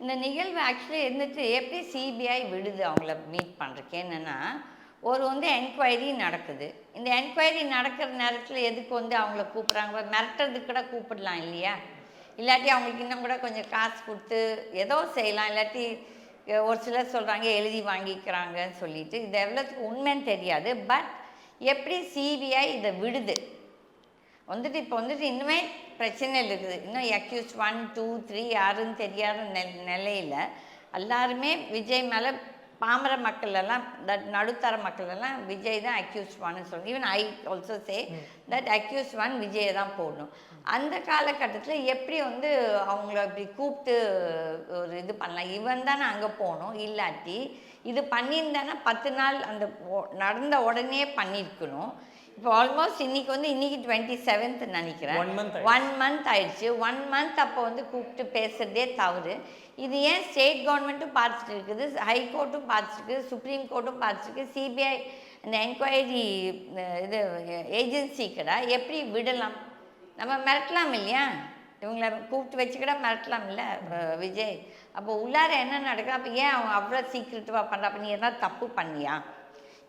இந்த நிகழ்வு ஆக்சுவலி இருந்துட்டு எப்படி சிபிஐ விடுது அவங்கள மீட் பண்ணுறதுக்கு என்னென்னா, ஒரு வந்து என்கொயரி நடக்குது. இந்த என்கொயரி நடக்கிற நேரத்தில் எதுக்கு வந்து அவங்கள கூப்பிட்றாங்க? மிரட்டுறதுக்கு கூட கூப்பிடலாம் இல்லையா? இல்லாட்டி அவங்களுக்கு இன்னும் கூட கொஞ்சம் காசு கொடுத்து ஏதோ செய்யலாம். இல்லாட்டி ஒரு சிலர் சொல்கிறாங்க எழுதி வாங்கிக்கிறாங்கன்னு சொல்லிட்டு. இது எவ்வளோத்துக்கு உண்மைன்னு தெரியாது. பட் எப்படி சிபிஐ இதை விடுது வந்துட்டு இப்போ வந்துட்டு இன்னுமே பிரச்சனைகள் இருக்குது. இன்னும் அக்யூஸ் 1, 2, 3 யாருன்னு தெரியாத நிலையில் எல்லாருமே விஜய் மேலே பாமர மக்கள் எல்லாம் நடுத்தர மக்கள் எல்லாம் விஜய் தான் அக்யூஸ் 1ன்னு சொல்லணும். Even I also say that accused 1 விஜயை தான் போடணும். அந்த காலகட்டத்தில் எப்படி வந்து அவங்கள இப்படி கூப்பிட்டு ஒரு இது பண்ணலாம்? இவன் தானே அங்கே போகணும். இல்லாட்டி இது பண்ணியிருந்தானே 10 நாள் அந்த நடந்த உடனே பண்ணியிருக்கணும். இப்போ ஆல்மோஸ்ட் இன்னைக்கு 27th நினைக்கிறேன். 1 month ஆயிடுச்சு. 1 month அப்போ வந்து கூப்பிட்டு பேசுகிறதே தவறு. இது ஏன் ஸ்டேட் கவர்மெண்ட்டும் பார்த்துட்டு இருக்குது, ஹைகோர்ட்டும் பார்த்துட்டு இருக்குது, சுப்ரீம் கோர்ட்டும் பார்த்துட்டு இருக்குது, சிபிஐ இந்த என்கொயரி இது ஏஜென்சி கடை எப்படி விடலாம்? நம்ம மிரட்டலாம் இல்லையா? இவங்களை கூப்பிட்டு வச்சுக்கிட மிரட்டலாம் இல்லை விஜய்? அப்போ உள்ளார என்ன நடக்குது? அப்போ ஏன் அவங்க அவ்வளோ சீக்ரெட்டிவாக பண்ணுறா? அப்போ நீ எதாவது தப்பு பண்ணியா?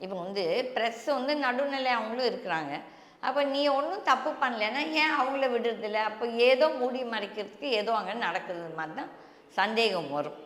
இப்போ வந்து ப்ரெஸ் வந்து நடுநிலை அவங்களும் இருக்கிறாங்க. அப்போ நீ ஒன்றும் தப்பு பண்ணலைன்னா ஏன் அவங்கள விடுறதில்ல? அப்போ ஏதோ மூடி மறைக்கிறதுக்கு ஏதோ அங்கே நடக்குது மாதிரி தான் சந்தேகம் வரும்.